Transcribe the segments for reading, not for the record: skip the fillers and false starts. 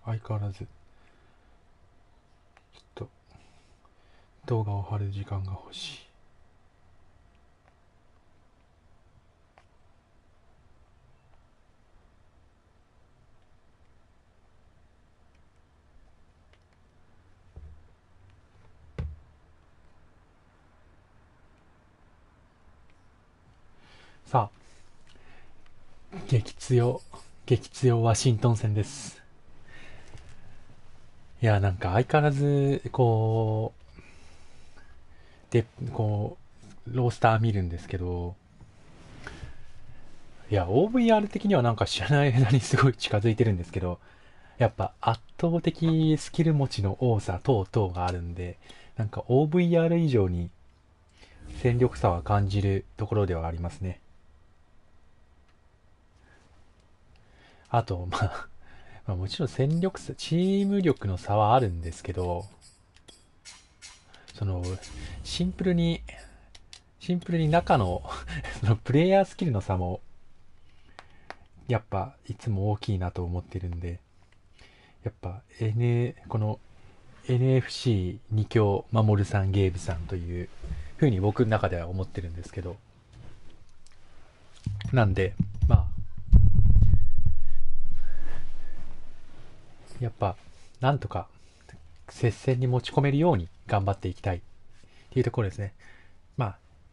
相変わらずちょっと動画を貼る時間が欲しい。さあ、激強ワシントン戦です。いや、なんか相変わらず、こう、ロースター見るんですけど、いや、OVR 的にはなんか知らない間にすごい近づいてるんですけど、やっぱ圧倒的スキル持ちの多さ等々があるんで、なんか OVR 以上に戦力差は感じるところではありますね。あと、もちろん戦力差、チーム力の差はあるんですけど、シンプルに中のそのプレイヤースキルの差も、やっぱいつも大きいなと思ってるんで、やっぱこの NFC2 強、守さん、ゲーブさんという風に僕の中では思ってるんですけど、なんで、やっぱ、なんとか、接戦に持ち込めるように頑張っていきたいっていうところですね。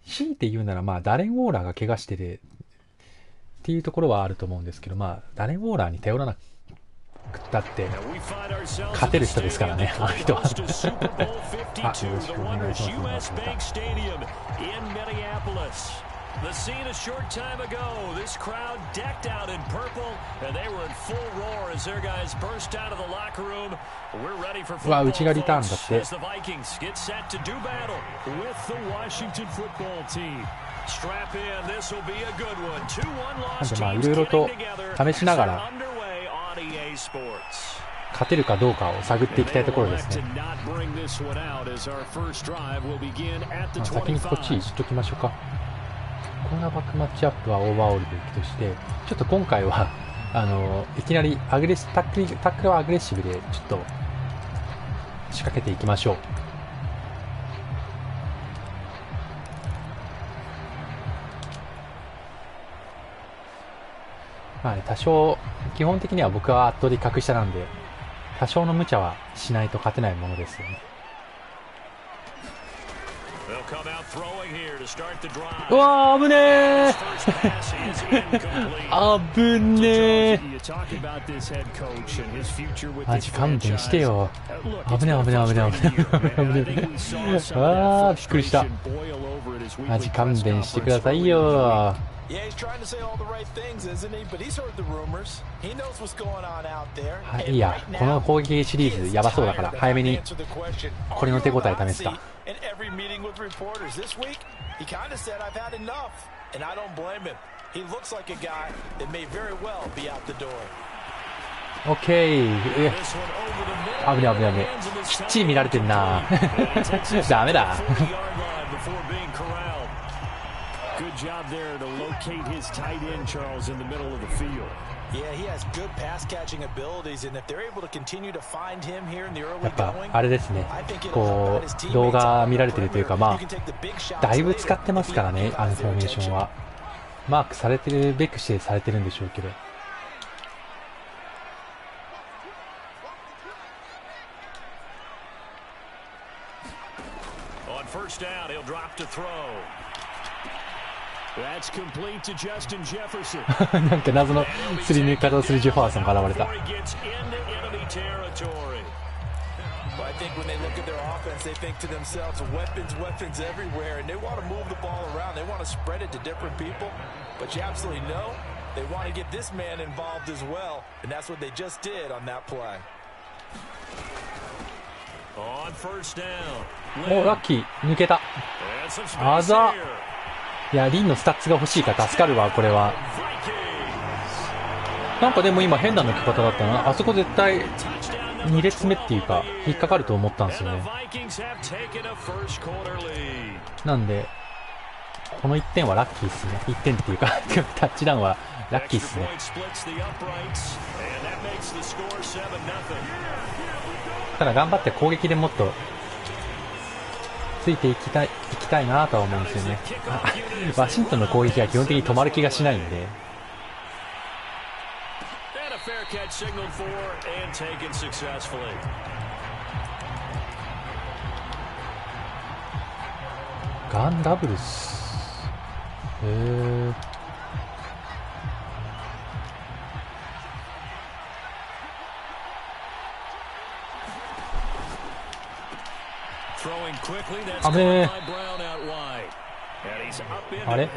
強いて言うなら、ダレン・ウォーラーが怪我してて、っていうところはあると思うんですけど、ダレン・ウォーラーに頼らなくったって、勝てる人ですからね、あの人は。よろしくお願いします。The scene a short time ago, this crowd decked out in purple, and they were in full roar as their guys burst out of the locker room. We're ready for football, folks, as the Vikings get set to do battle with the Washington football team. Strap in, this will be a good one. 2-1 loss teams getting together as they're underway on EA Sports. 勝てるかどうかを探っていきたいところですね。先にこっち行っときましょうか。コーナーバックマッチアップはオーバーオールでいくとして、ちょっと今回はいきなりタックルはアグレッシブでちょっと仕掛けていきましょう。多少基本的には僕は圧倒的格下なんで、多少の無茶はしないと勝てないものですよね。うわー、危ねー危ねーマジ勘弁してよ。危ねー危ねー危ねー危ねーあー、びっくりした。マジ勘弁してくださいよ。はい、いいや、この攻撃シリーズやばそうだから早めにこれの手応え試すか。オッケー。危ね危ね危ね。きっちり見られてんな。ダメだ。Good job there to locate his tight end, Charles, in the middle of the field. Yeah, he has good pass catching abilities, and if they're able to continue to find him here in the early going, あれですね。こう動画見られてるというか、だいぶ使ってますからね、あのフォーメーションは。マークされてるべくしてされてるんでしょうけど。On first down, he'll drop to throw. That's complete to Justin Jefferson. なんか謎のすり抜き方をするジェファーソンが現れた。I think when they look at their offense, they think to themselves, weapons everywhere, and they want to move the ball around. They want to spread it to different people, but you absolutely know they want to get this man involved as well, and that's what they just did on that play. On first down. お、ラッキー抜けた。あざ。いや、リンのスタッツが欲しいから助かるわ、これは。なんかでも今変な抜き方だったな。あそこ絶対2列目っていうか引っかかると思ったんですよね。なんでこの1点はラッキーっすね。1点っていうかタッチダウンはラッキーっすね。ただ頑張って攻撃でもっとついていきたいなとは思うんですよね。ワシントンの攻撃は基本的に止まる気がしないんで。ガンダブルス。へえ。あれあれ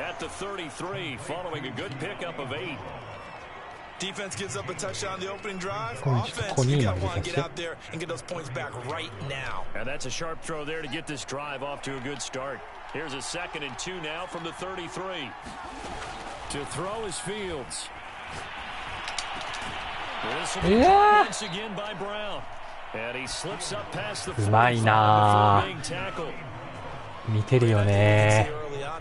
Defense gives up a touchdown on the opening drive. こ Offense, に you なん got で to か get out there and get those points back right now. And that's a sharp throw there to get this drive off to a good start. Here's a 2nd and 2 now from the 33. To throw is Fields. This will be once again by Brown. And he slips up past the うまいなぁ。見てるよね。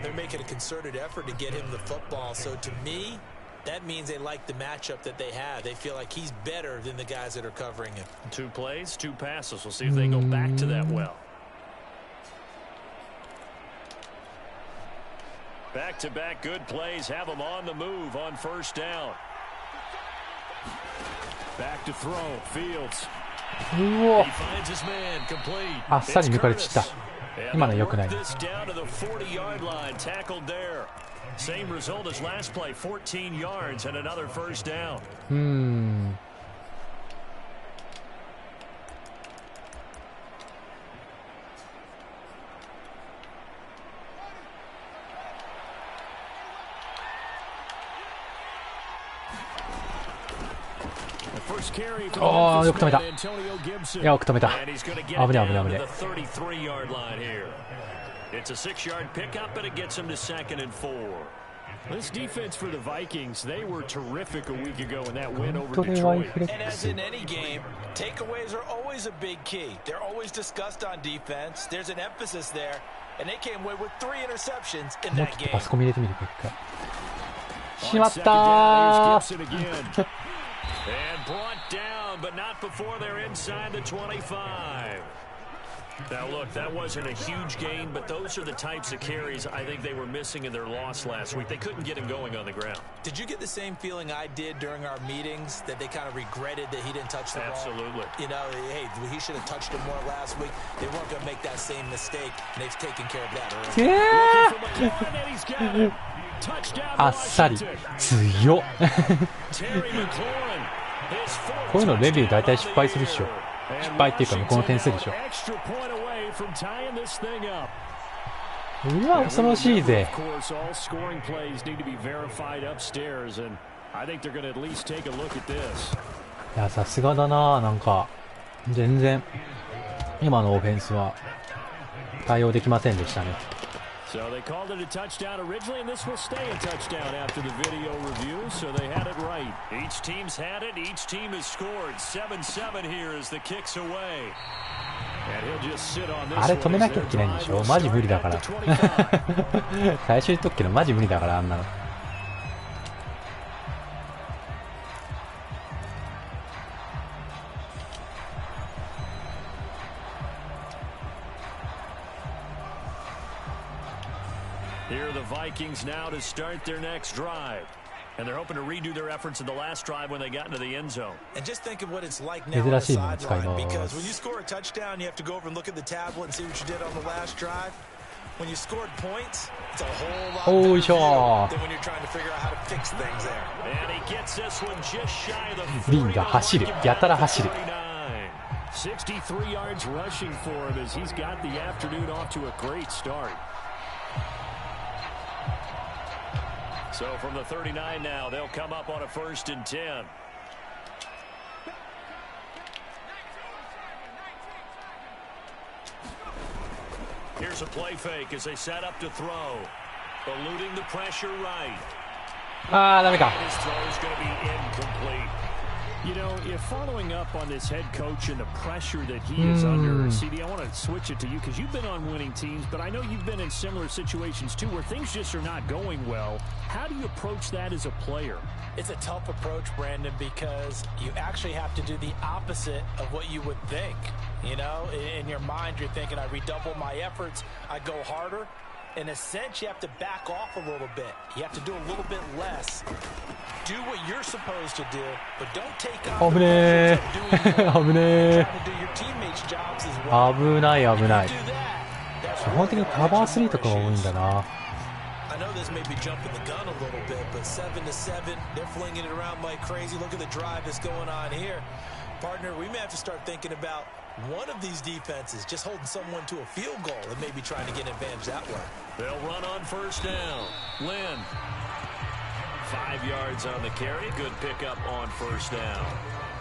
They're making a concerted effort to get him the football. So to me, that means they like the matchup that they have. They feel like he's better than the guys that are covering him. 2 plays, 2 passes. We'll see if they go back to that well. Back-to-back good plays have them on the move on 1st down. Back to throw. Fields. うわ。 He finds his man complete. あっさり抜かれちった。今の良くない。 This down to the 40-yard line, tackled there. Same result as last play, 14 yards and another 1st down. ああ、よく止めた。いや、よく止めた。危ね危ね危ね。It's a 6-yard pickup, but it gets him to 2nd and 4. This defense for the Vikings, they were terrific a week ago in that win over Detroit. And as in any game, takeaways are always a big key. They're always discussed on defense. There's an emphasis there, and they came away with 3 interceptions in もう that ちょっと game. パソコン見入れてみるか一回。しまったー。 And brought down, but not before they're inside the 25. Now, look, that wasn't a huge gain, but those are the types of carries I think they were missing in their loss last week. They couldn't get him going on the ground. Did you get the same feeling I did during our meetings, that they kind of regretted that he didn't touch the ball? Absolutely. You know, hey, he should have touched him more last week. They weren't going to make that same mistake, and they've taken care of that early. あっさり強っ。こういうのレビュー大体失敗するっしょ。失敗っていうか向こうの点数でしょ。うわ、恐ろしいぜ。いや、さすがだな。なんか全然今のオフェンスは対応できませんでしたね。So they called it a touchdown originally, and this will stay a touchdown after the video review, so they had it right. Each team's had it. Each team has scored. 7-7 here as the kicks away. And he'll just sit on this. あれ止めなきゃいけないんでしょ。マジ無理だから。最初に言っとくけどマジ無理だから、あんなの。Here are the Vikings now to start their next drive. And they're hoping to redo their efforts in the last drive when they got into the end zone. And just think of what it's like now on the sideline, because when you score a touchdown, you have to go over and look at the tablet and see what you did on the last drive. When you scored points, it's a whole lot better than when you're trying to figure out how to fix things there. And he gets this one just shy of the リンが走る。やたら走る。 63 yards rushing for him as he's got the afternoon off to a great start. So from the 39 now, they'll come up on a 1st and 10. Here's a play fake as they set up to throw. Eluding the pressure right. あー、ダメか。 His throw is going to be incomplete. You know, if following up on this head coach and the pressure that he is under, CD, I want to switch it to you because you've been on winning teams, but I know you've been in similar situations too where things just are not going well. How do you approach that as a player? It's a tough approach, Brandon, because you actually have to do the opposite of what you would think. You know, in your mind, you're thinking, I redouble my efforts, I go harder. In a sense, you have to back off a little bit. You have to do a little bit less. Do what you're supposed to do, but don't take on the pressure of doing more. Try to do your teammates' jobs as well. 危ない危ない。基本的にカバー3とかが多いんだな。I know this may be jumping the gun a little bit, but 7-7, they're flinging it around like crazy. Look at the drive that's going on here. Partner, we may have to start thinking about one of these defenses just holding someone to a field goal and maybe trying to get an advantage that way. They'll run on first down. Lynn. 5 yards on the carry. Good pickup on first down.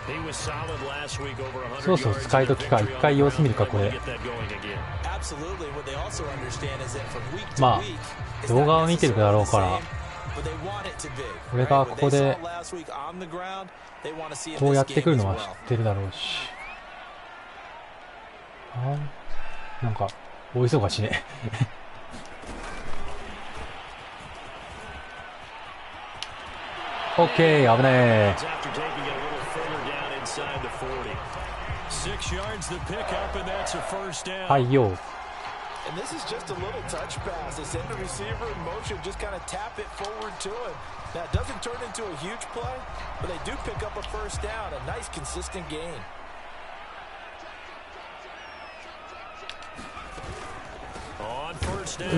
He was solid last week over 100 yards. そうそう、使い時か。一回様子見るか、これ。Absolutely. What they also understand is that from week to ま week, あ、動画を見てるだろうから、俺がここで、こうやってくるのは知ってるだろうし。なんか、大忙しね。オッケー、危ねえ。はいよ。And this is just a little touch pass. They send the receiver in motion, just kind of tap it forward to him. Now, it doesn't turn into a huge play, but they do pick up a first down. A nice, consistent gain. On first down,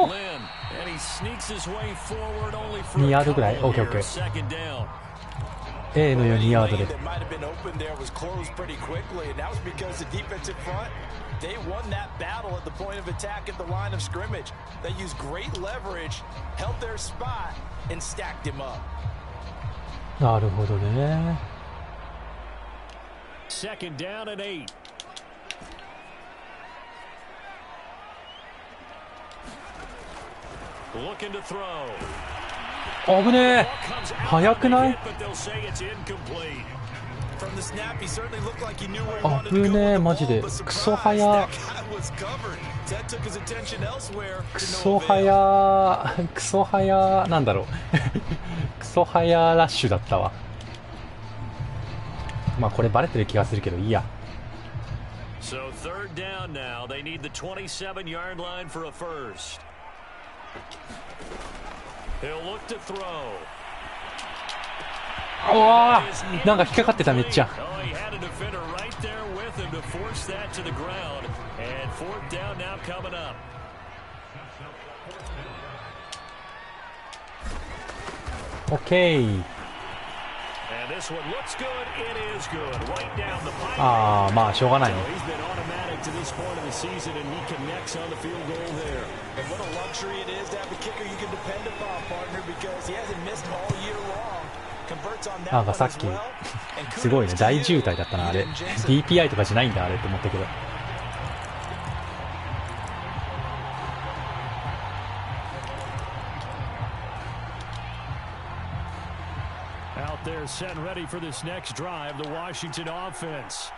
Lynn, and he sneaks his way forward only for 2ヤードぐらい。オッケーオッケー。second down. A のように2ヤードで。That might have been open there was closed pretty quickly, and that was because the defensive front, they won that battle at the point of attack at the line of scrimmage. They used great leverage, held their spot, and stacked him up. なるほどね。Second down and 8. Looking to throw. 危ねえ。速くない？危ねえ、マジで。クソ速。クソ速、クソ速、なんだろう。クソ速ラッシュだったわ。まあこれバレてる気がするけどいいや。So third down now. They need the 27-yard line for a first. He'll look to throw. うわー、なんか引っかかってためっちゃ。Oh, he had a defender right there with him to force that to the ground. And fourth down now coming up. オッケー。And this one looks good. It is good. Right down the pipe. ああ、まあしょうがないね。 He's been automatic to this point of the season, and he connects on the field goal there. And what a luxury it is to have a kicker you can depend upon, partner, because he hasn't missed all year long. Converts on that なんか one さっ as き well. すごいね、大渋滞だったなあれ。DPI とかじゃないんだあれって思ったけど。Out there set ready for this next drive, the Washington offense.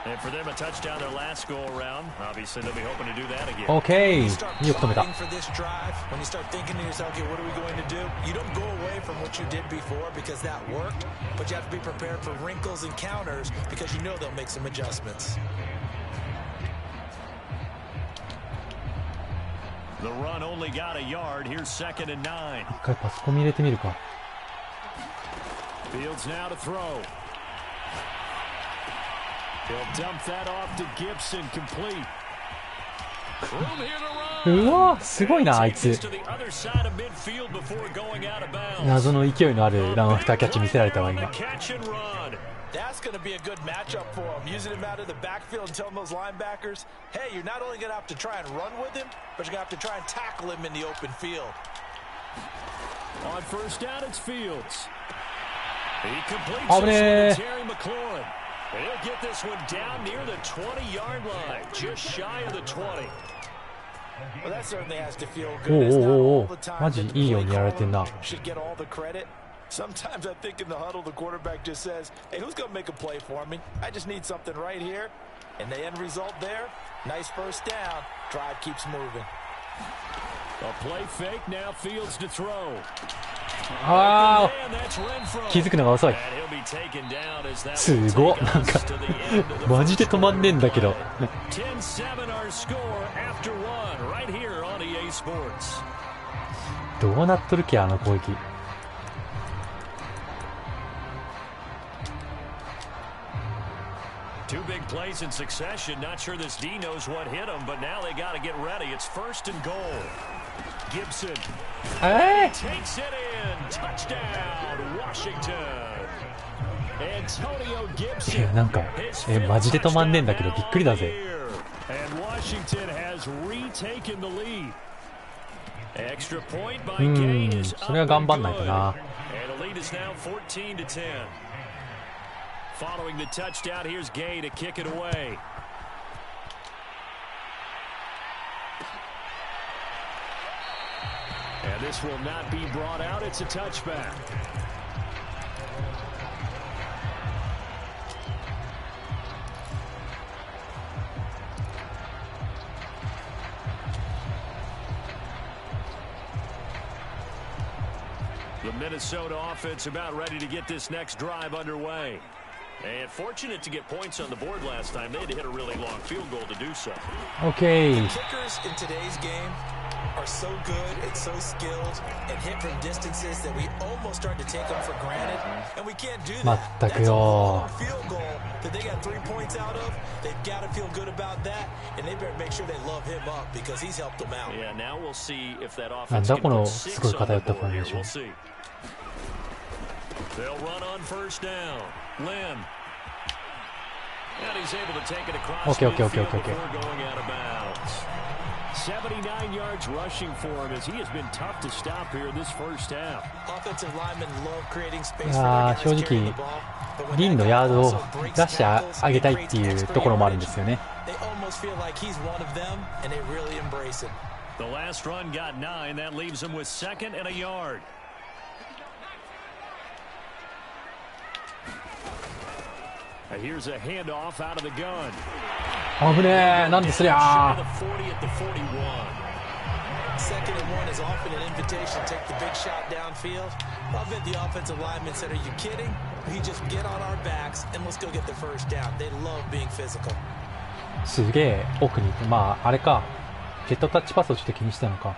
And for them a touchdown their last go around. Obviously they'll be hoping to do that again. オッケー。よく止めた。 For this drive, when you start thinking to yourself, okay, what are we going to do? You don't go away from what you did before because that worked, but you have to be prepared for wrinkles and counters because you know they'll make some adjustments. The run only got a yard. Here's second and 9. 一回パソコン入れてみるか。 Fields now to throw. He'll dump that off to Gibson, complete. Room here to run. うわ、すごいなあいつ。 To the other side of midfield before going out of bounds. 謎の勢いのあるランアフターキャッチ見せられたわ今。 Catch and run. That's going to be a good matchup for him. Using him out of the backfield and telling those linebackers, hey, you're not only going to have to try and run with him, but you're going to have to try and tackle him in the open field. On first down, it's Fields. He completes Oh, this one to Terry McLaurin. And he'll get this one down near the 20-yard line, just shy of the 20. Well, that certainly has to feel おう good. It's お not うお all う the time マジ that the いいよう play にやられてんな。 caller should get all the credit, Sometimes I think in the huddle, the quarterback just says, hey, who's going to make a play for me? I just need something right here. And the end result there, nice first down. Drive keeps moving. A play fake, now Fields to throw. ああ、気づくのが遅い。すごっ、なんかマジで止まんねえんだけど。どうなっとるけ、あの攻撃。Two big plays in succession. Not sure this D knows what hit him, but now they got to get ready. It's first and goal. Gibson takes it in. Touchdown, Washington. Antonio Gibson. なんかマジで止まんねえんだけどびっくりだぜ。And Washington has retaken the lead. Extra point by Gay is up. それは頑張んないとな。And the lead is now 14 to 10. Following the touchdown, here's Gay to kick it away. And this will not be brought out. It's a touchback. The Minnesota offense about ready to get this next drive underway. And fortunate to get points on the board last time. They had to hit a really long field goal to do so. Okay. The kickers in today's game are so good and so skilled and hit from distances that we almost start to take them for granted. And we can't do that. That's a long field goal that they got 3 points out of. They've got to feel good about that. And they better make sure they love him up because he's helped them out. Yeah, now we'll see if that offense can put 6 on the board here. We'll see. They'll run on first down. Lynn. And he's able to take it across the field before going out of bounds. 79 yards rushing for him as he has been tough to stop here this first half. Offensive linemen love creating space 正直リンのヤードを出してあげたいっていうところもあるんですよね。They almost feel like he's one of them and they really embrace him. The last run got 9. That leaves him with 2nd and a yard. Here's a handoff out of the gun. 危ねえ、なんですりゃ。 Second and 1 is often an invitation to take the big shot downfield. I bet the offensive lineman said, "Are you kidding? We just get on our backs and let's go get the first down." They love being physical. すげえ奥に、まああれか、ジェットタッチパスをちょっと気にしたのか。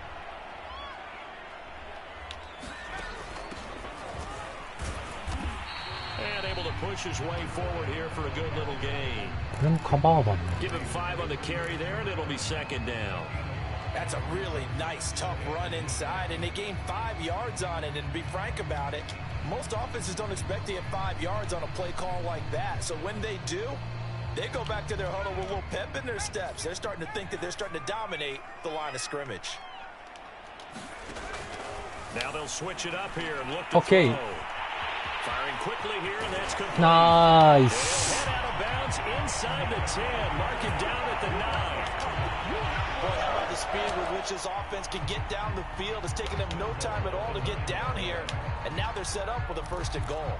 Pushes way forward here for a good little gain. これもカバーバンね。 Give him 5 on the carry there, and it'll be 2nd down. That's a really nice, tough run inside, and they gained 5 yards on it. And to be frank about it, most offenses don't expect to get 5 yards on a play call like that. So when they do, they go back to their huddle with a little pep in their steps. They're starting to think that they're starting to dominate the line of scrimmage. Now they'll switch it up here and look to throw. Firing quickly here, and that's complete. Nice. Head out of bounds inside the 10. Mark it down at the 9. Boy, how about the speed with which this offense can get down the field? It's taken them no time at all to get down here, and now they're set up with a 1st and goal.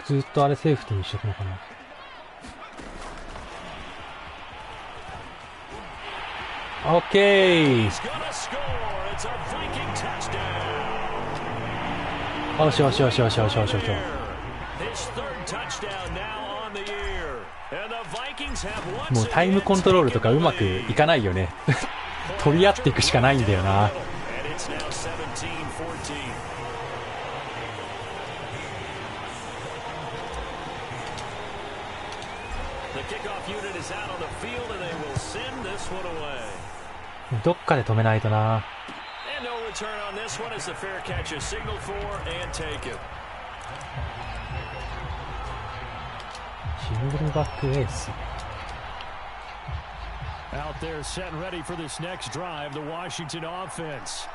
ずっとあれセーフティーにしとくのかな。Okay. よしよしよしよしよしよしよし。もうタイムコントロールとかうまくいかないよね。取り合っていくしかないんだよな。どっかで止めないとな。シングルバックエース。Out there set ready for this next drive, the Washington offense.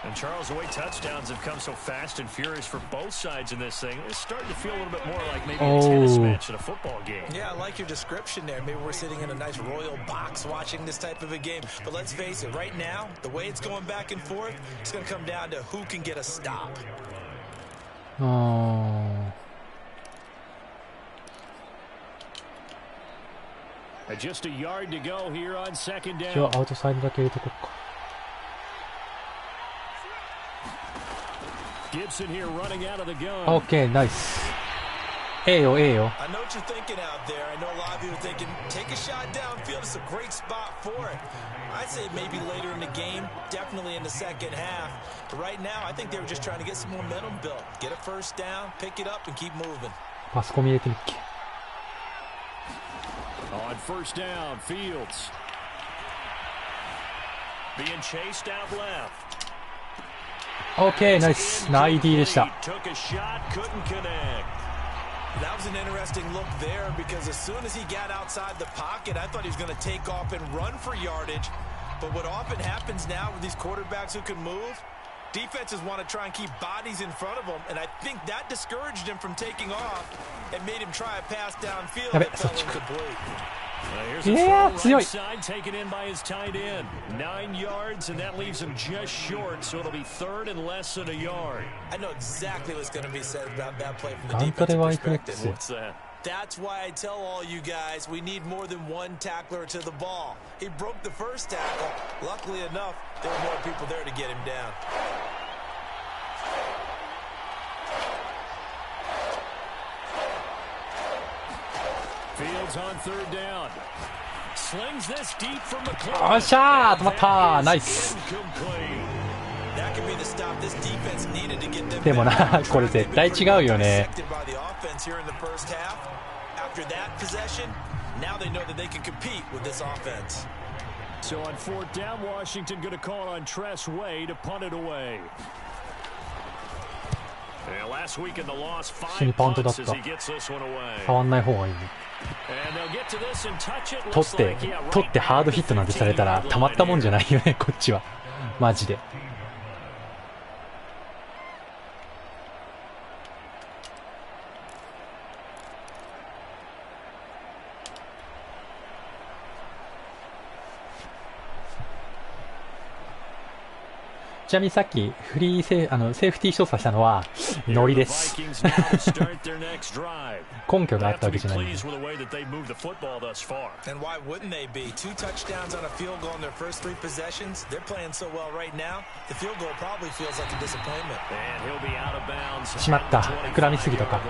And Charles, the way touchdowns have come so fast and furious for both sides in this thing, it's starting to feel a little bit more like maybe a tennis match in a football game. Yeah, I like your description there. Maybe we're sitting in a nice royal box watching this type of a game. But let's face it, right now, the way it's going back and forth, it's going to come down to who can get a stop. Just a yard to go here on second down. じゃあアウトサイドだけ入れとこうか。Gibson here running out of the gun. OK、ナイス。ええよ、ええよ。I know what you're thinking out there. I know a lot of you are thinking, take a shot downfield. It's a great spot for it. I'd say maybe later in the game, definitely in the second half. But right now, I think they were just trying to get some momentum built. Get a first down, pick it up, and keep moving. パスコミ入れてみっけ。On first down, Fields. Being chased out left.OK、ナイス。ナイディでした。That was an interesting look there because as soon as he got outside the pocket, I thought he was going to take off and run for yardage. But what often happens now with these quarterbacks who can move, defenses want to try and keep bodies in front of them, and I think that discouraged him from taking off and made him try a pass downfield that fell incomplete.いや強い。Taken in by his tight end. 9 yards, and that leaves him just short, so it'll be third and less than a yard. I know exactly what's going to be said about that play from the defensive perspective. What's that? That's why I tell all you guys we need more than one tackler to the ball. He broke the first tackle. Luckily enough, there were more people there to get him down. Fields on third down. Slings this deep from the close. よっしゃー、止まった。ナイス。でもな、これ絶対違うよね。So on fourth down, Washington going to call on Tress Way to punt it away. Last week in the loss, 5 punts as he gets this one away. 変わんない方がいいね。取ってハードヒットなんてされたらたまったもんじゃないよね、こっちは。マジで。ちなみにさっきセーフティー操作したのはノリです。根拠があったわけじゃない。しまった。膨らみすぎたか。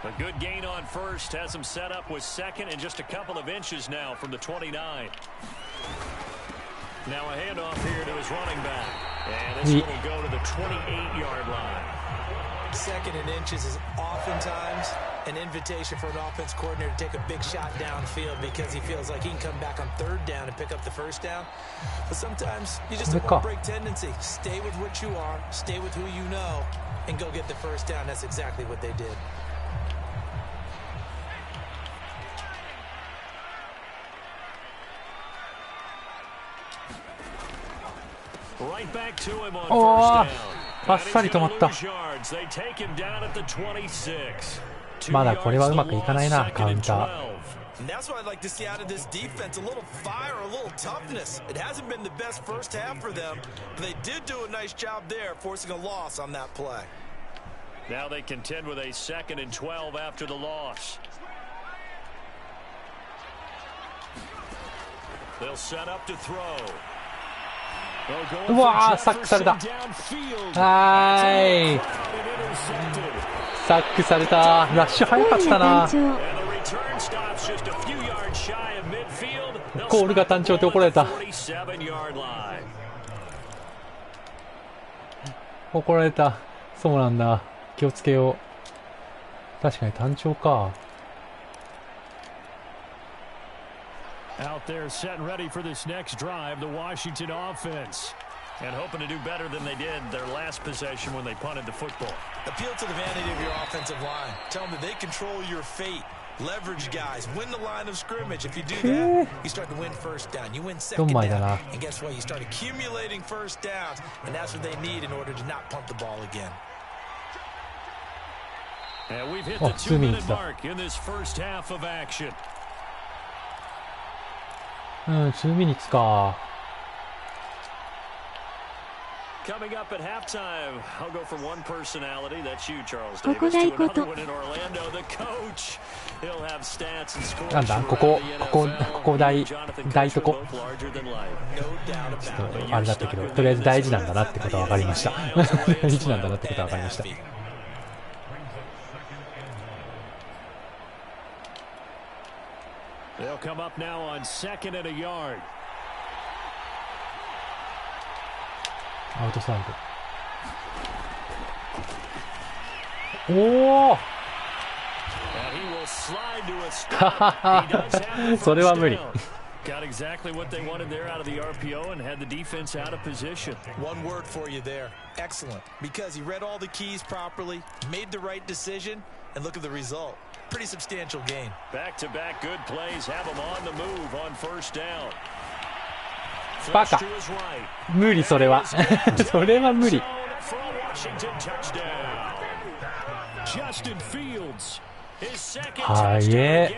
A good gain on first has him set up with second and just a couple of inches now from the 29. Now a handoff here to his running back. And this one will go to the 28-yard line. Second and inches is oftentimes an invitation for an offense coordinator to take a big shot downfield because he feels like he can come back on third down and pick up the first down. But sometimes you just have a break tendency. Stay with what you are, stay with who you know, and go get the first down. That's exactly what they did. Right back to him on first down. あっさり止まった。まだこれはうまくいかないな、カウンター。That's what I'd like to see out of this defense. A little fire, a little toughness. It hasn't been the best first half for them, but they did do a nice job there, forcing a loss on that play. Now they contend with a 2nd and 12 after the loss. They'll set up to throw. うわー、サックされた。はーい。サックされた。ラッシュ早かったな。コールが単調って怒られた。怒られた。そうなんだ。気をつけよう。確かに単調か。Out there setting ready for this next drive, the Washington offense. And hoping to do better than they did their last possession when they punted the football. Appeal to the vanity of your offensive line. Tell them that they control your fate. Leverage guys, win the line of scrimmage. If you do that, you start to win first down. You win second down. And guess what? You start accumulating first downs, and that's what they need in order to not pump the ball again. And we've hit the 2-minute mark in this first half of action. 2 minutes か。Coming up at halftime, I'll go from one personality, that's you, Charles Davis, to another one in Orlando. The coach, he'll have stats and scores. なんだ、ここ大とこ。ちょっとあれだったけど、とりあえず大事なんだなってことは分かりました。大事なんだなってことは分かりました。They'll come up now on 2nd and a yard. アウトサイド。おお。それは無理。Got exactly what they wanted there out of the RPO and had the defense out of position. One word for you there. Excellent. Because he read all the keys properly, made the right decision, and look at the result. Pretty substantial gain. Back-to-back good plays have him on the move on first down. バカ。無理、それは。それは無理。はえ。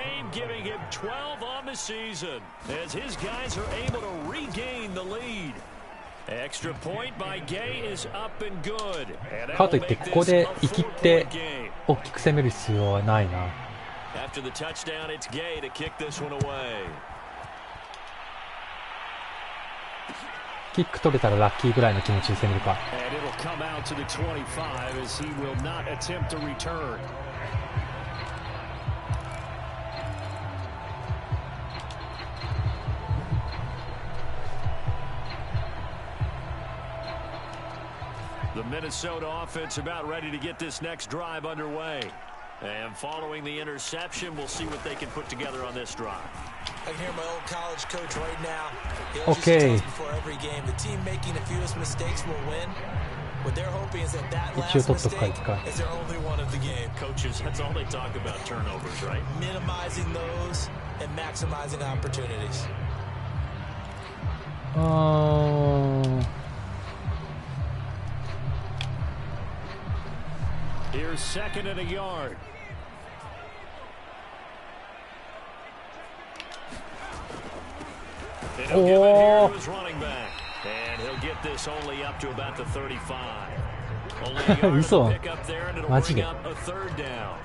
かといってここで生きって大きく攻める必要はないな。キック取れたらラッキーぐらいの気持ちで攻めるか。The Minnesota offense about ready to get this next drive underway. And following the interception, we'll see what they can put together on this drive. I can hear my old college coach right now. He'll just tell us before every game, the team making the fewest mistakes will win. What they're hoping is that last mistake is their only one of the game. Coaches, that's all they talk about, turnovers, right? Minimizing those and maximizing opportunities. Here's 2nd and a yard. And he'll give it here to his running back. And he'll get this only up to about the 35. Only a yard to pick up there, and it'll bring up a 3rd down.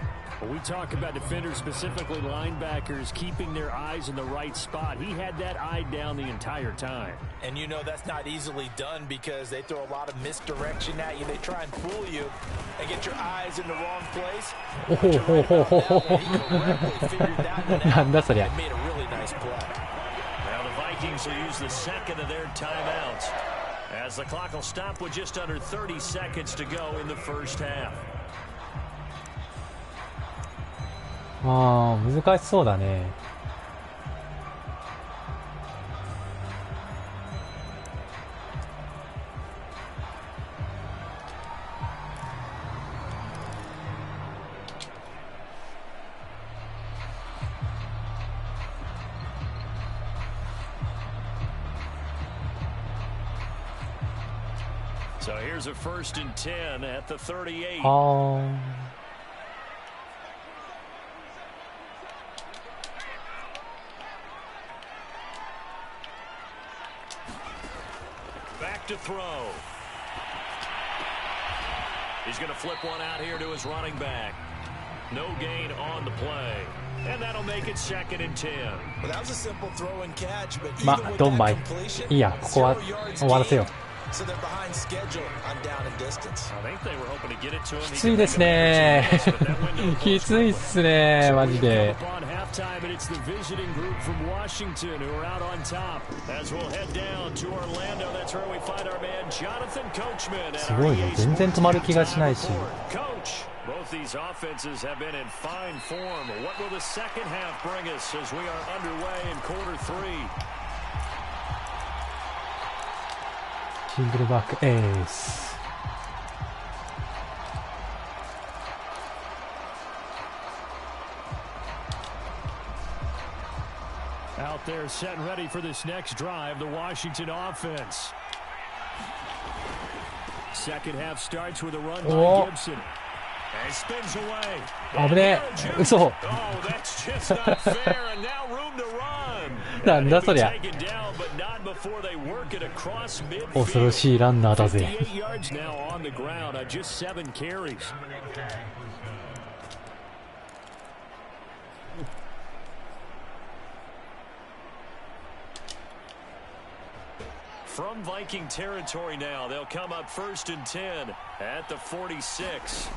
We talk about defenders, specifically linebackers, keeping their eyes in the right spot. He had that eye down the entire time. And you know that's not easily done because they throw a lot of misdirection at you. They try and fool you and get your eyes in the wrong place. He correctly figured that one out and made a really nice play. Now the Vikings will use the 2nd of their timeouts as the clock will stop with just under 30 seconds to go in the first half. 難しそうだね。So here's a 1st and 10 at the 38. To throw. He's going to flip one out here to his running back. No gain on the play. And that'll make it 2nd and 10. Well, that was a simple throw and catch, but even with that completion, いいや、ここは終わらせよう。So they're behind schedule on down and distance. I think they were hoping to get it to him. きついですね。きついっすね、マジで。It's the visiting group from Washington who are out on top. As we'll head down to Orlando, that's where we find our man Jonathan Coachman. すごいね、全然止まる気がしないし。Coach, both these offenses have been in fine form. What will the second half bring us as we are underway in quarter 3? シングルバックエース。Out there set and ready for this next drive, the Washington offense. Second half starts with a run by Gibson. And spins away. 危ねえ。嘘。Oh, that's just not fair, and now room to run. なんだそりゃ。 Taken down, but not before they work it across midfield. 恐ろしいランナーだぜ。 58 yards now on the ground on just 7 carries. From Viking territory now, they'll come up 1st and 10 at the 46.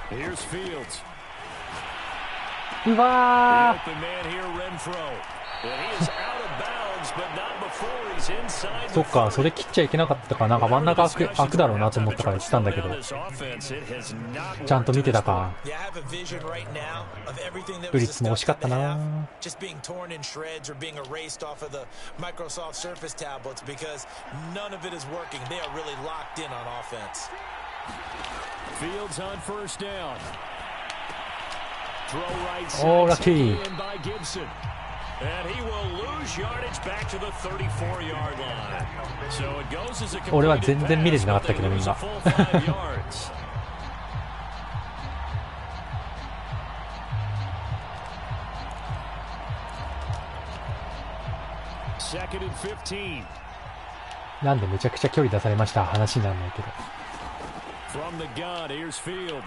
Here's Fields. うわ The open man here, Renfro. And he is out of bounds, but not before he's inside ー。 the そっか、それ切っちゃいけなかったから、なんか真ん中開くだろうなと思ったから言ってたんだけど。 This offense, it has not ちゃんと見てたか。 Yeah, I have a vision right now of everything that ブ was リッツも惜しか discussed った in the な。 half just being torn in shreds or being erased off of the Microsoft Surface tablets because none of it is working. They are really locked in on offense. Fields on 1st down. Throw right Oh, side, lucky. taken in by Gibson. And he will lose yardage back to the 34-yard line. So it goes as a 俺は completed 全然見れてなか pass, ったけ but ど they みん lose な a full 5 yards. Second and 15. なんでめちゃくちゃ距離出されました話にならないけど。 From the gun, here's Fields.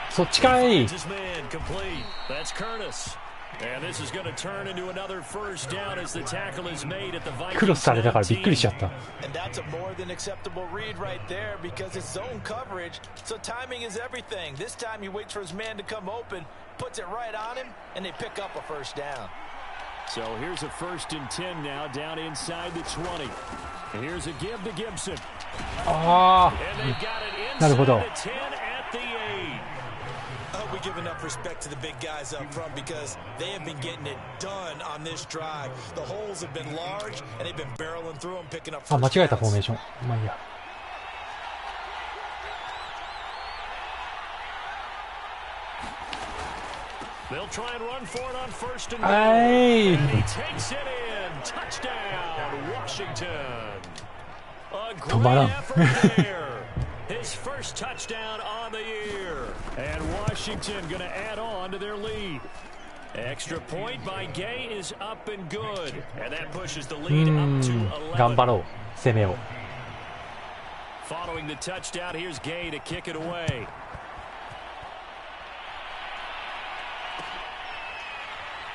そっちかい。 Finds his man complete. That's Curtis. And this is going to turn into another 1st down as the tackle is made at the Vikings. クロスされたからびっくりしちゃった。 And that's a more than acceptable read right there because it's zone coverage. So timing is everything. This time he waits for his man to come open, puts it right on him, and they pick up a 1st down. So here's a 1st and 10 now down inside the 20. And here's a give to Gibson. あ And they've got it あ、なる inside ほど。 the 10 at the 8. I hope we give enough respect to the big guys up front because they have been getting it done on this drive. The holes have been large, and they've been barreling through them, picking up あ、間 first 違えたフォーメー downs. ション。まあいいや。 They'll try and run for it on 1st and は goal. い。 And he takes it in. Touchdown, Washington. A 止まら great ん。 effort there. His first touchdown on the year. And Washington going to add on to their lead. Extra point by Gay is up and good. And that pushes the う lead ー up to ん、頑 11. 張ろう。攻めを。 Following the touchdown, here's Gay to kick it away.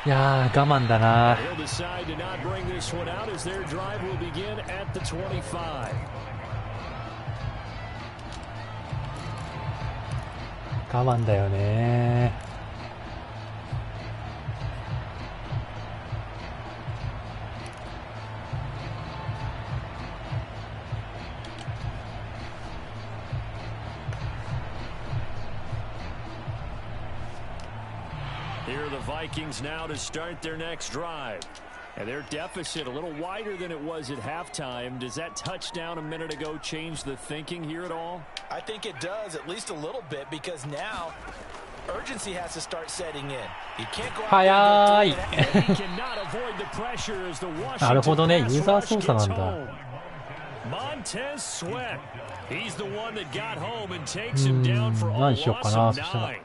いやー、我慢だな。 They'll decide to not bring this one out as their drive will begin at the 25. 我慢だよね。Here are the Vikings now to start their next drive. And their deficit a little wider than it was at halftime. Does that touchdown a minute ago change the thinking here at all? I think it does, at least a little bit, because now urgency has to start setting in. He can't go out 早い。 And he cannot avoid the pressure as the なるほ Washington どね、ユ pass ーザー rush 操作な gets んだ。 home. Montez Sweat. He's the one that got home and takes him down for a 何しようか loss な、 of そしたら。 9.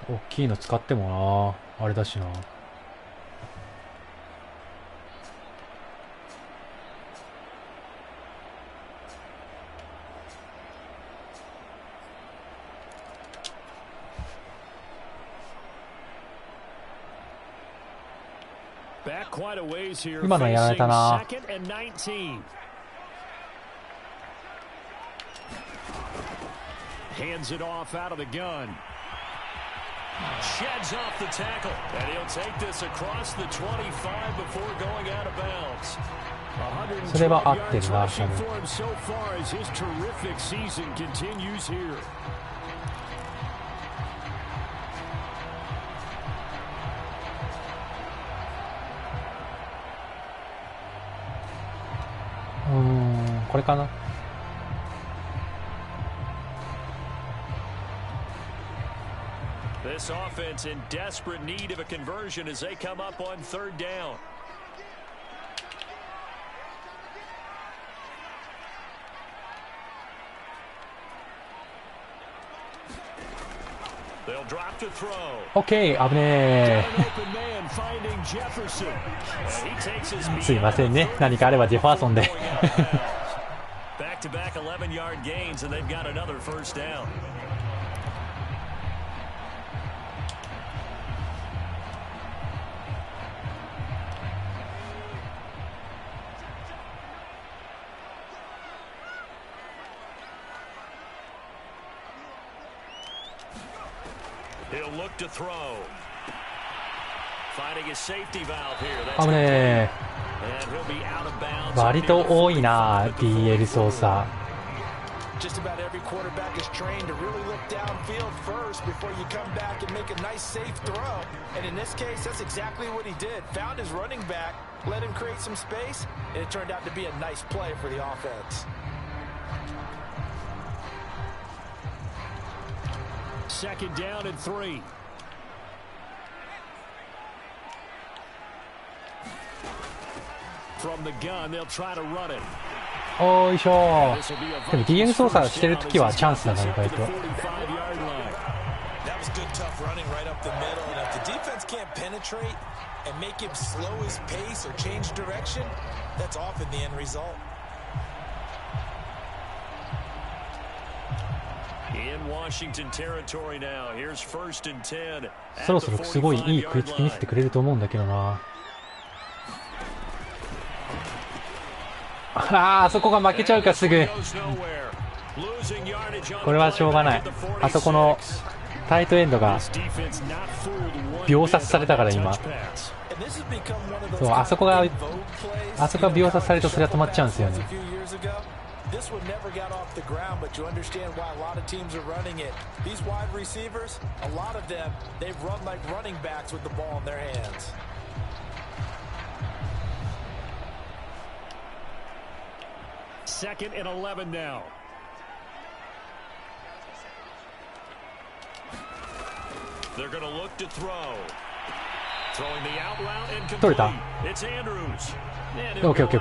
大きいの使ってもな、あれだしな。Back quite a ways here, 今のやられ facing たな。 second and 19. Hands it off out of the gun. Sheds off the tackle, and he'll take this across the 25 before going out of bounds. それは合 112 ってる yards な、多 rushing 分。 for him so far as his terrific season continues here. これかな。They This offense in desperate need of a conversion as they come up on third down. They'll drop to throw. オッケー、危ねえ。 すいませんね、何かあればジェファーソンで。Back-to-back 11-yard gains, and they've got another first down. He'll look to throw. Finding his safety valve here. 危ねえ。 And he'll be out of bounds. 割と多いな DL 操作。 Just about every quarterback is trained to really look downfield first before you come back and make a nice safe throw. And in this case, that's exactly what he did. Found his running back, let him create some space, and it turned out to be a nice play for the offense. Second down and 3. From the gun, they'll try to run it. おーいしょ。でも DL 操作してるときはチャンスだな、意外と。 That was good, tough running right up the middle. And if the defense can't penetrate and make him slow his pace or change direction, that's often the end result. In Washington territory now. Here's first and 10. そろそろすごいいい食いつき見せてくれると思うんだけどな。あそこが負けちゃうかすぐ。これはしょうがない。あそこのタイトエンドが秒殺されたから今。そう、あそこが秒殺されるとそれは止まっちゃうんですよね。This one never got off the ground, but you understand why a lot of teams are running it. These wide receivers, a lot of them, they've run like running backs with the ball in their hands. Second and 11 now. They're going to look to throw. Throwing the out route and complete. It's Andrews. OK 取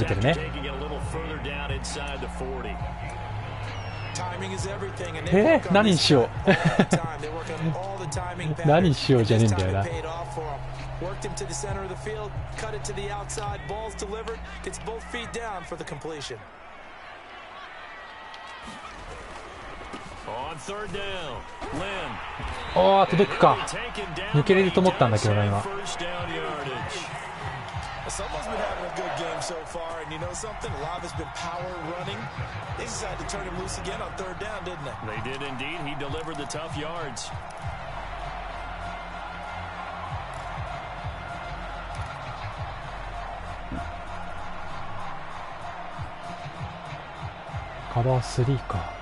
れてるね。何しよう何しようじゃねえんだよな。おー、届くか。抜けれると思ったんだけどな今。Someone's been having a good game so far, and you know something? A lot of it's been power running. They decided to turn him loose again on third down, didn't they? They did indeed. He delivered the tough yards. Cover 3か。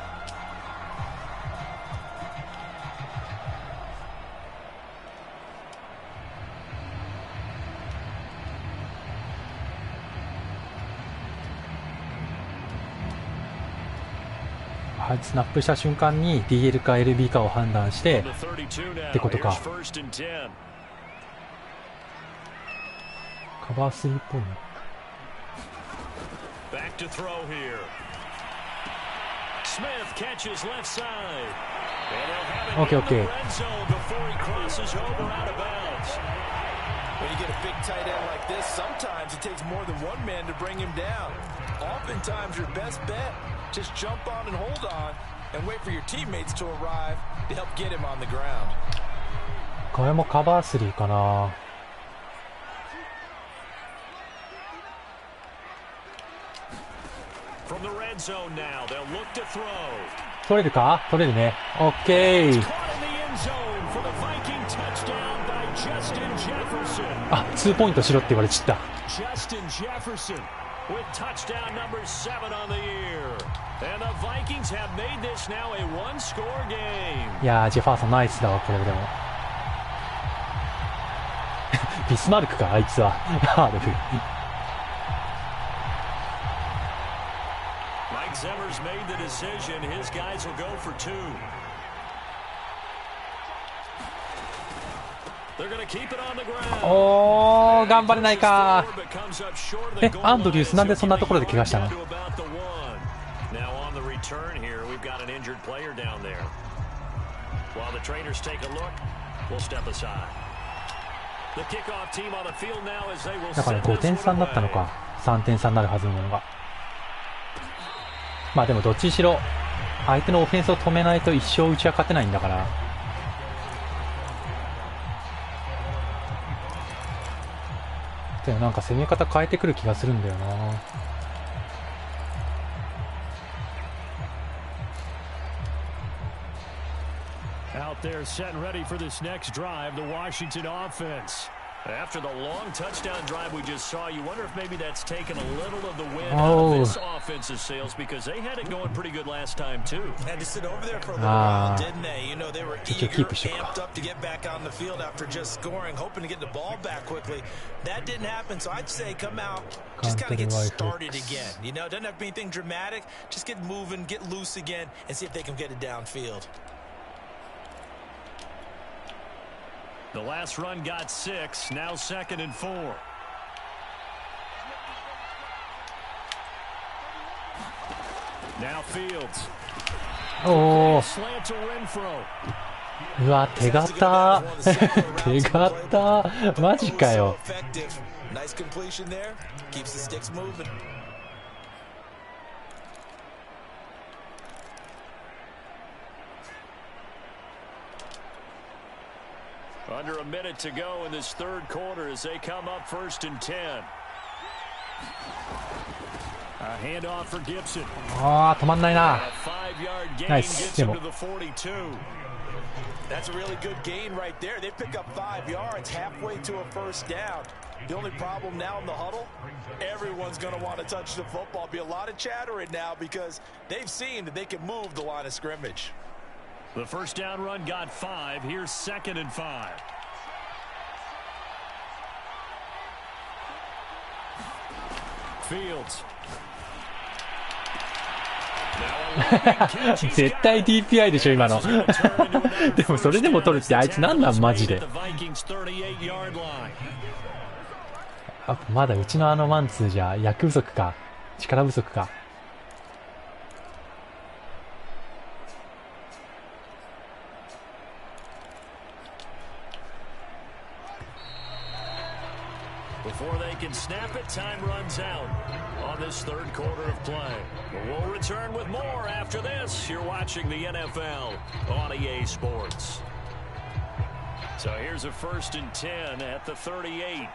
スナップした瞬間に DL か LB かを判断してってことか。カバー3っぽいな。オッケーオッケー。When you get a big tight end like this, sometimes it takes more than one man to bring him down. Oftentimes, your best bet, just jump on and hold on and wait for your teammates to arrive to help get him on the ground. これもカバー3かな。取れるか？取れるね。オッケー。あ、2ポイントしろって言われちった。いやー、ジェファーソンナイスだわ、これでも。ビスマルクか、あいつは。ハードフ。Zimmer's made the decision. His guys will go for 2. おー、頑張れないか。アンドリュースなんでそんなところで怪我したの？だから5点差になったのか。3点差になるはずのものが。まあでもどっちにしろ相手のオフェンスを止めないと一生うちは勝てないんだから。でもなんか攻め方変えてくる気がするんだよな。Out there setting ready for this next drive, the Washington offense. After the long touchdown drive we just saw, you wonder if maybe that's taken a little of the wind out of this offensive sails because they had it going pretty good last time too. Had to sit over there for a little while, didn't they? You know, they were eager, amped up to get back on the field after just scoring, hoping to get the ball back quickly. That didn't happen, so I'd say come out, just kind of get started again. You know, doesn't have to be anything dramatic. Just get moving, get loose again, and see if they can get it downfield. The last run got 6, now 2nd and 4. Now Fields. Oh. Slant to Renfro. うわ、手形手形マジかよ。Nice completion there. Keeps the sticks moving. Under a minute to go in this third quarter as they come up 1st and 10. A handoff for Gibson. ああ、止まんないな。ナイス。でも。That's a really good gain right there. They pick up 5 yards halfway to a first down. The only problem now in the huddle, everyone's going to want to touch the football. Be a lot of chattering now because they've seen that they can move the line of scrimmage. The first down run got 5. Here's 2nd and 5. Fields. 絶対 DPI でしょ今の。でもそれでも取るってあいつなんなんマジで。まだうちのマンツーじゃ役不足か力不足か。Before they can snap it, time runs out on this third quarter of play. But we'll return with more after this. You're watching the NFL on EA Sports. So here's a 1st and 10 at the 38.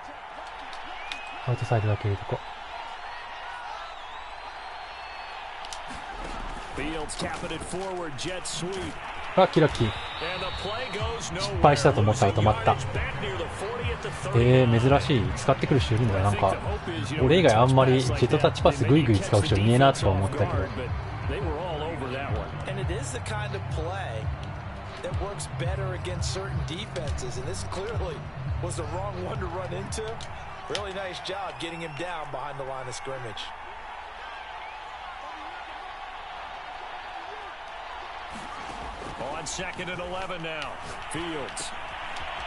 アウトサイドだけ入れとこう。Fields tapping it forward, jet sweep. ラッキーラッキー。失敗したと思ったら止まった。珍しい。使ってくる人いるんだよ。なんか俺以外あんまりジェットタッチパスグイグイ使う人いねえなとか思ったけど。On 2nd and 11 now. Fields.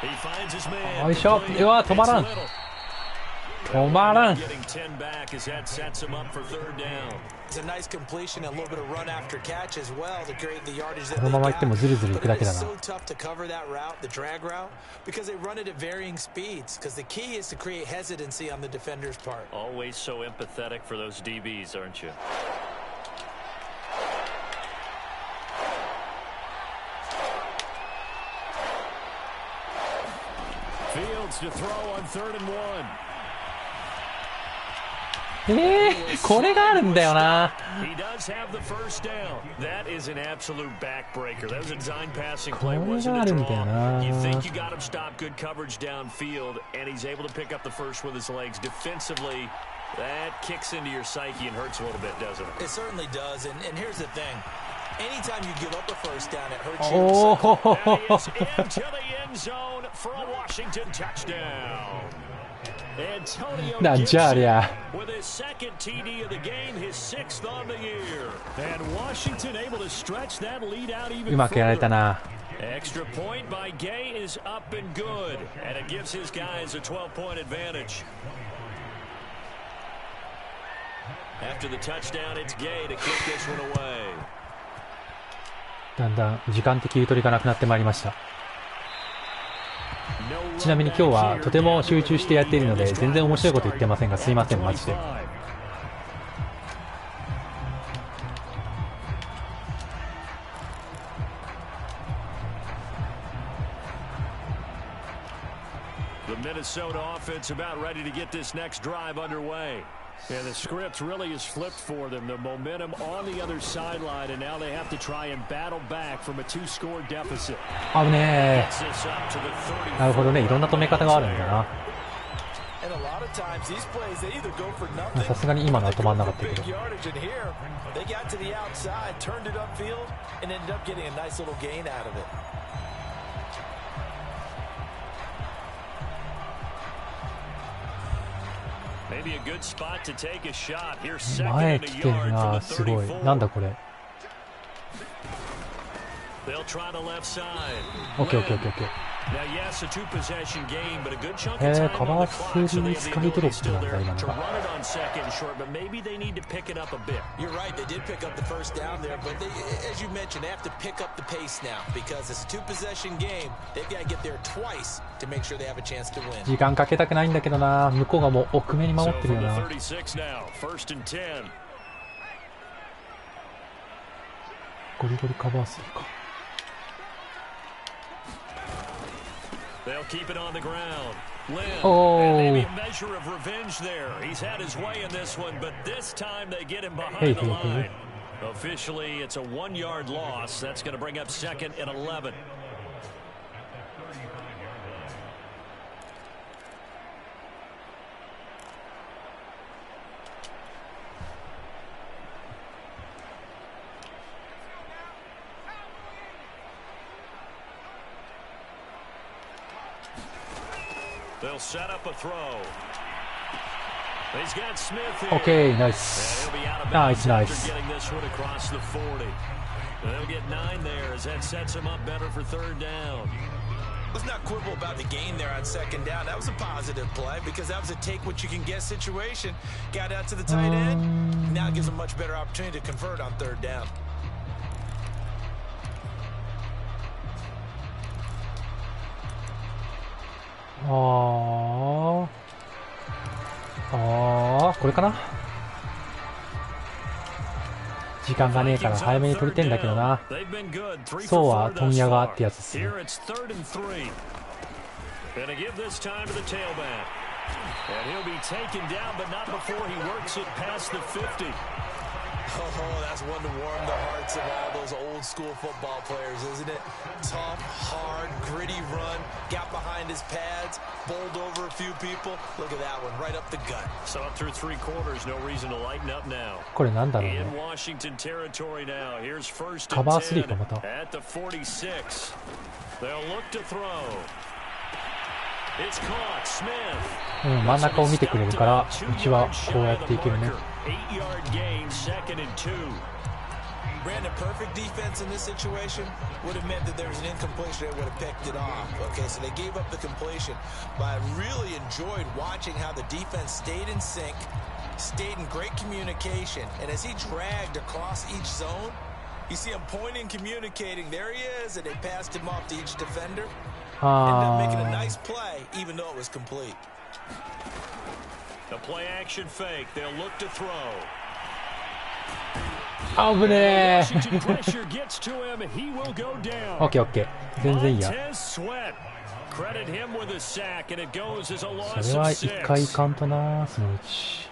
He finds his man. よいしょ。うわ、止まらん。止まらん。Getting 10 back as that sets him up for 3rd down. It's a nice completion and a little bit of run after catch as well to create the yardage that they got. このまま行ってもズルズル行くだけだな。But it's so tough to cover that route, the drag route, because they run it at varying speeds. Because the key is to create hesitancy on the defender's part. Always so empathetic for those DBs, aren't you? Fields to throw on 3rd and 1. これがあるんだよな。He does have the first down. That is an absolute backbreaker. That was a design passing play. Wasn't a draw. You think you got him stopped good coverage downfield, and he's able to pick up the first with his legs. Defensively, that kicks into your psyche and hurts a little bit, doesn't it? It certainly does. And here's the thing. Anytime you give up a first down, it hurts you. Into the end zone for a Washington touchdown. Antonio Gibson with his 2nd TD of the game, his 6th on the year. And Washington able to stretch that lead out even further. うまくやられたな。Extra point by Gay is up and good, and it gives his guys a 12-point advantage. After the touchdown, it's Gay to kick this one away. だんだん時間的ゆとりがなくなってまいりました。ちなみに今日はとても集中してやっているので全然面白いこと言ってませんが、すいませんマジで。The Minnesota offense about ready to get this next drive underway. And the script really has flipped for them. The momentum on the other sideline, and now they have to try and battle back from a 2-score deficit. あぶねー。なるほどね、いろんな止め方があるんだな。さすがに今のは止まんなかったけど。前来てるな、すごい。なんだこれ。オッケーオッケーオッケーオッケー。カバースにスカイドロップなんだ今のが。時間かけたくないんだけどな。向こうがもう奥目に守ってるよな。ゴリゴリカバースか。They'll keep it on the ground. Lynn, oh. and maybe a measure of revenge there. He's had his way in this one, but this time they get him behind the line. Officially, it's a 1-yard loss. That's going to bring up 2nd and 11. They'll set up a throw. He's got Smith here. Okay, nice. Nice. Getting this one across the 40. They'll get 9 there as that sets him up better for 3rd down. Let's not quibble about the gain there on 2nd down. That was a positive play because that was a take what you can get situation. Got out to the tight end. Now it gives a much better opportunity to convert on 3rd down. Oh, これかな。時間がねえから早めに取りてんだけどな。そうは問屋がってやつですね。Oh, that's one to warm the hearts of all those old school football players, isn't it? Tough, hard, gritty run, got behind his pads, bowled over a few people. Look at that one, right up the gut. So up through 3 quarters, no reason to lighten up now. これなんだろうね。In Washington territory now. Here's 1st カバー and 3かまた。 10 at the 46. They'll look to throw. It's caught. Smith. 真ん中を見てくれるから、うちはこうやっていけるね。8-yard gain, 2nd and 2. Brandon, perfect defense in this situation would have meant that there was an incompletion. They would have picked it off. Okay, so they gave up the completion. But I really enjoyed watching how the defense stayed in sync, stayed in great communication. And as he dragged across each zone, you see him pointing, communicating. There he is, and they passed him off to each defender. Ended up making a nice play, even though it was complete. The play action fake. They'll look to throw. あぶねー。オッケーオッケー。全然いいや。それは一回いかんとな、そのうち。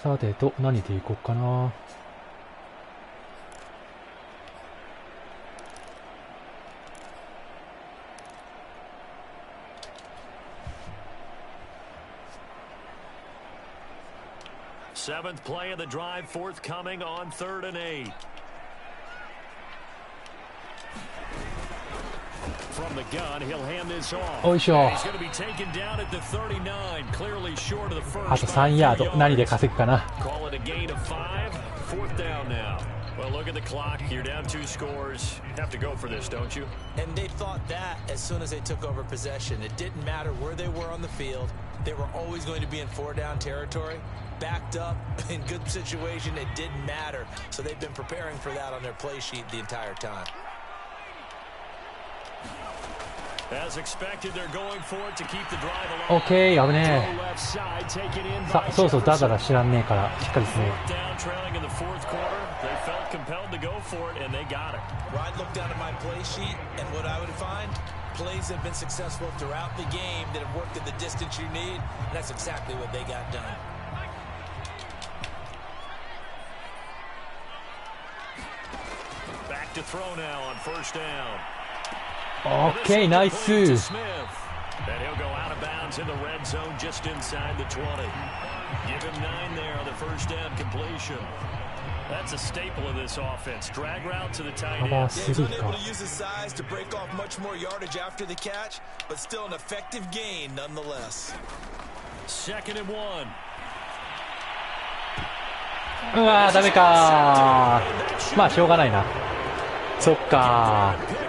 さてと、何でいこうかな。7th play of the drive forthcoming on 3rd and 8. From the gun, he'll hand this off. He's going to be taken down at the 39, clearly short of the first. あと3ヤード、何で稼ぐかな。Call it a gain of 5, 4th down now. Well, look at the clock. You're down 2 scores. Have to go for this, don't you? And they thought that as soon as they took over possession. It didn't matter where they were on the field. They were always going to be in 4-down territory. Backed up, in good situation, it didn't matter. So they've been preparing for that on their play sheet the entire time. As expected, they're going for it to keep the drive alive. OK、危ねえ。さあ、そうそう、だらだら知らんねえから、しっかりですね。Down trailing in the fourth quarter. They felt compelled to go for it, and they got it. Well, I'd look down at my play sheet, and what I would find, plays have been successful throughout the game that have worked at the distance you need, and that's exactly what they got done. Back to throw now on first down. OK、ナイス。 And he'll go out of bounds in the red zone just inside the 20. Give him 9 there on the first down completion. That's a staple of this offense. Drag route to the tight end. He's unable to use his size to break off much more yardage after the catch, but still an effective gain nonetheless. 2nd and 1. うわー、ダメかー。まあしょうがないな。そっかー。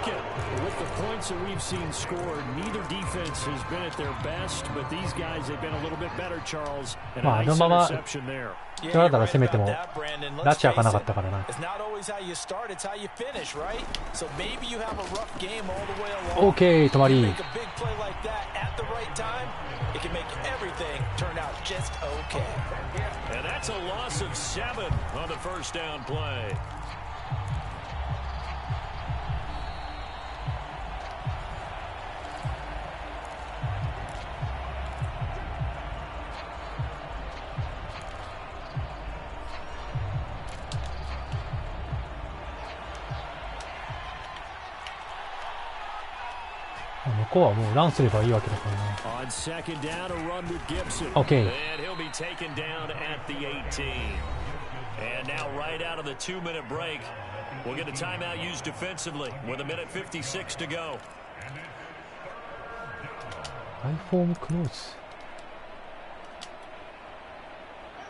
That we've seen scored, neither defense has been at their best, but these guys have been a little bit better, Charles. And a nice interception there. だらだら攻めても拉致開かなかったからな。OK、止まり。And that's a loss of 7 on the first down play.向こうはもうランすればいいわけだからな。On second down, a run with Gibson. Okay. And he'll be taken down at the 18. And now right out of the 2-minute break, we'll get a timeout used defensively with 1:56 to go. アイフォームクローズ。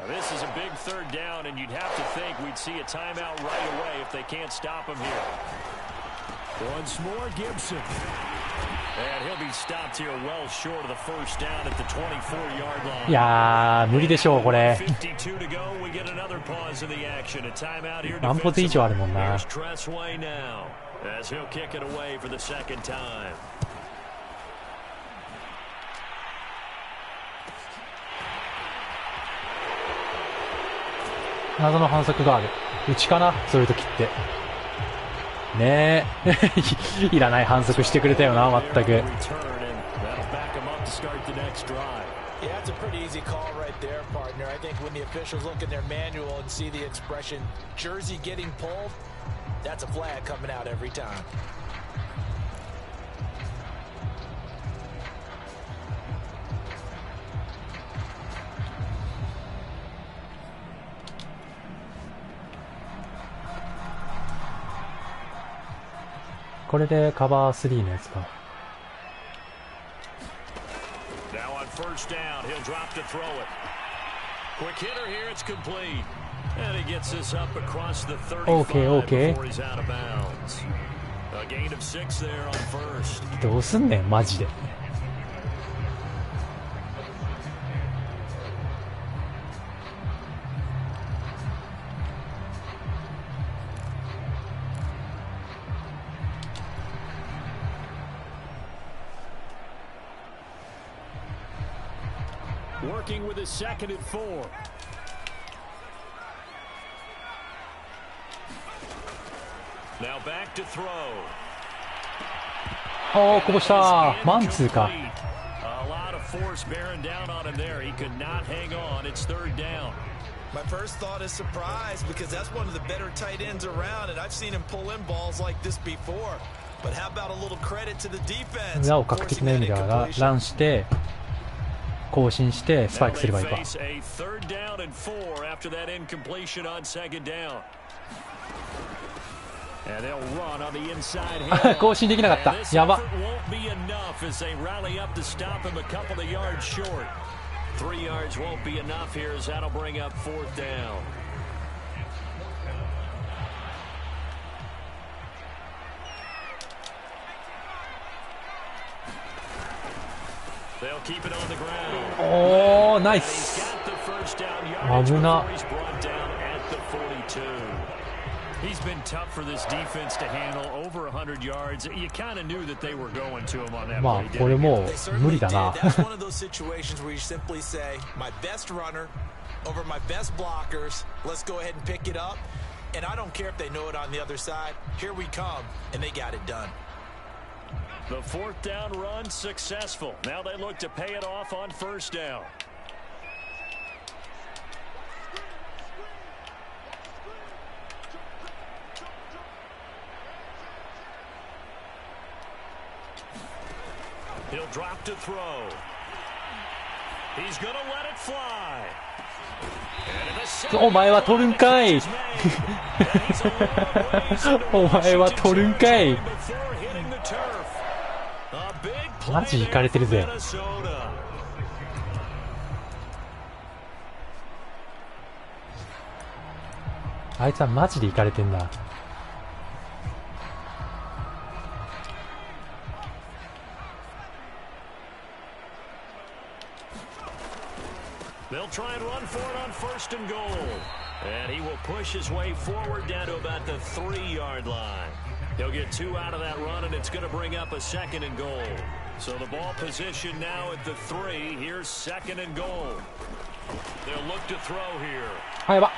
This is a big third down, and you'd have to think we'd see a timeout right away if they can't stop him here. Once more, Gibson. And he'll be stopped here well short of the first down at the 24-yard line. いやー、無理でしょう、これ。52 to go. We get another pause in the action. A timeout here. 何歩以上あるもんな。 Here's Tressway now as he'll kick it away for the second time. 謎の反則がある。うちかな、そういう時って。ねえいらない反則してくれたよな、まったく。Yeah, it's a pretty easy call right there, partner. I think when the officials look in their manual and see the expression jersey getting pulled, that's a flag coming out every time. .これでカバー3のやつか。Now on first down, he'll drop to throw it. Quick hitter here, it's complete. And he gets this up across the 35 before he's out of bounds. A gain of 6 there on first. どうすんねん、マジで。Working with his second and 4. Now back to throw. おー、こぼしたー。マンツーか。A lot of force bearing down on him there. He could not hang on. It's third down. My first thought is surprise because that's one of the better tight ends around, and I've seen him pull in balls like this before. But how about a little credit to the defense? 裏を確的な意味ではランして更新してスパイクすればいいか。更新できなかった。やば。3 yards won't be enough here as that'll bring up 4th down. おー、ナイス。危な。He's been tough for this defense to handle over 100 yards. You kind of knew that they were going to him on that. まあこれもう無理だな。That's one of those situations where you simply say, my best runner over my best blockers. Let's go ahead and pick it up. And I don't care if they know it on the other side. Here we come, and they got it done. The fourth down run successful. Now they look to pay it off on first down. He'll drop to throw. He's gonna let it fly. お前は取るんかい。お前は取るんかい。マジイカれてるぜ。あいつはマジでイカれてんな。They'll try and run for it on first and goal. And he will push his way forward down to about the 3-yard line. He'll get 2 out of that run, and it's going to bring up a second and goal. So the ball position now at the 3. Here's second and goal. They'll look to throw here. あ、やば。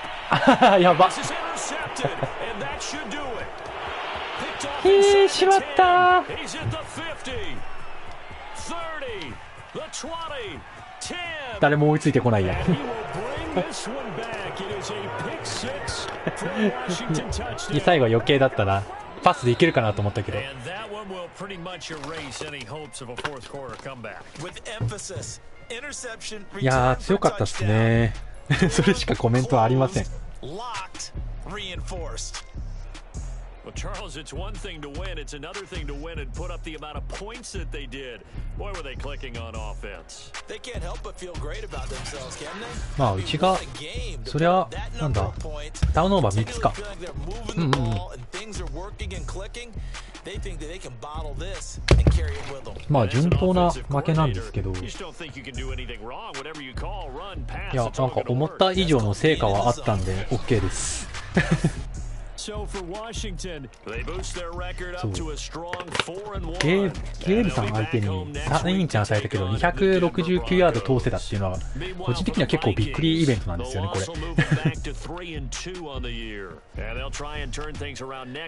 やば。 This is intercepted, and that should do it. Picked off inside the しまった。 10. He's at the 50, 30, the 20. 誰も追いついてこないや。最後は余計だったな。パスでいけるかなと思ったけど。いやー強かったっすね。それしかコメントはありません。Well, Charles, it's one thing to win. It's another thing to win and put up the amount of points that they did. Boy, were they clicking on offense. They can't help but feel great about themselves, can they? まあうちがそりゃなんだダウンオーバー3つか。うんうん。まあ順当な負けなんですけど。いやなんか思った以上の成果はあったんで OK です。So for Washington, they boost their record up to a strong ゲ 4-1. ームさん相手に3インチ与えたけど269ヤード通せたっていうのは個人的には結構びっくりイベントなんですよねこれ。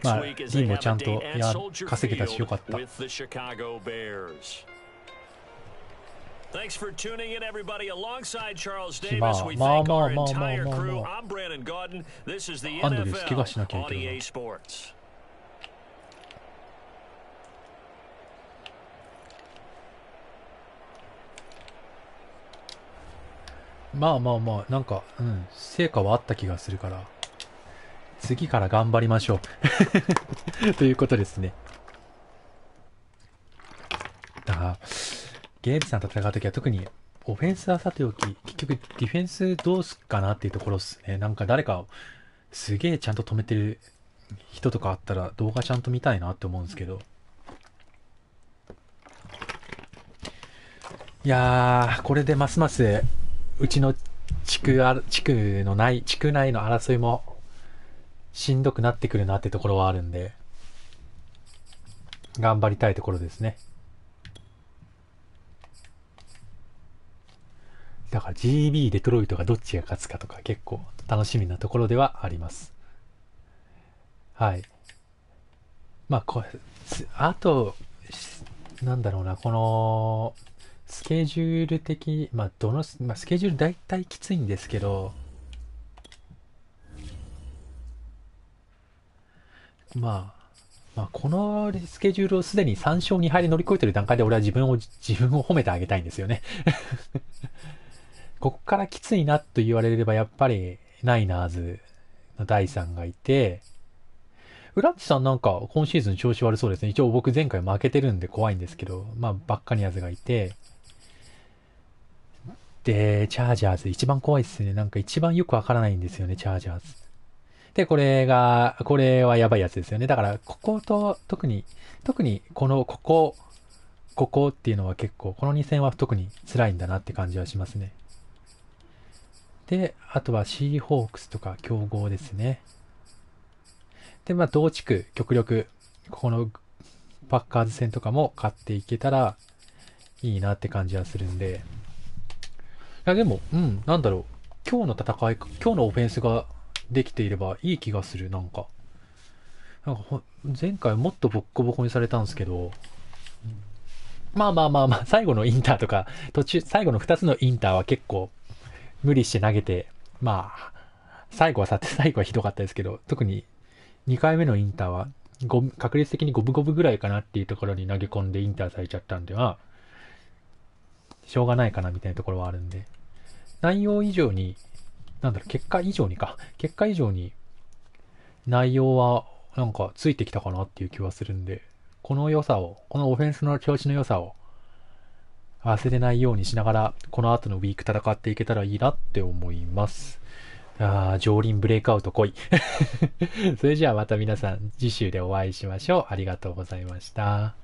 まあリンもちゃんと稼げたしよかった。Thanks for tuning in, everybody. Alongside Charles ま Davis, あ we まあ thank まあ our まあまあ entire まあ crew. まあ I'm Brandon Gaudin. This is the アンドレス怪我しな NFL きゃい on けない EA Sports. まあまあまあなんか成果はあった気がするから次から頑張りましょうということですね。だからゲームさんと戦うときは特にオフェンスはさておき結局ディフェンスどうすっかなっていうところですね。なんか誰かすげえちゃんと止めてる人とかあったら動画ちゃんと見たいなって思うんですけど。いやーこれでますますうちの地区内の争いもしんどくなってくるなってところはあるんで頑張りたいところですね。だから GB デトロイトがどっちが勝つかとか結構楽しみなところではあります。はい。まああとなんだろうなこのスケジュール的スケジュール大体きついんですけどまあこのスケジュールをすでに3勝2敗で乗り越えてる段階で俺は自分を褒めてあげたいんですよねここからきついなと言われればやっぱりナイナーズの第3がいてウラッチさんなんか今シーズン調子悪そうですね。一応僕前回負けてるんで怖いんですけどバッカニアーズがいてでチャージャーズ一番怖いですね。なんか一番よくわからないんですよねチャージャーズでこれはやばいやつですよね。だからここと特にここここっていうのは結構、この2戦は特に辛いんだなって感じはしますね。で、あとはシーホークスとか強豪ですね。で、同地区、極力、ここのパッカーズ戦とかも勝っていけたらいいなって感じはするんで。いや、でも、なんだろう。今日の戦い、今日のオフェンスができていればいい気がする、なんか前回もっとボッコボコにされたんですけど、最後のインターとか、最後の2つのインターは結構無理して投げて、最後はひどかったですけど、特に2回目のインターは確率的に五分五分ぐらいかなっていうところに投げ込んでインターされちゃったんでしょうがないかなみたいなところはあるんで、内容以上に、結果以上に内容はなんかついてきたかなっていう気はするんで、このオフェンスの調子の良さを忘れないようにしながら、この後のウィーク戦っていけたらいいなって思います。上輪ブレイクアウト来い。それじゃあまた皆さん次週でお会いしましょう。ありがとうございました。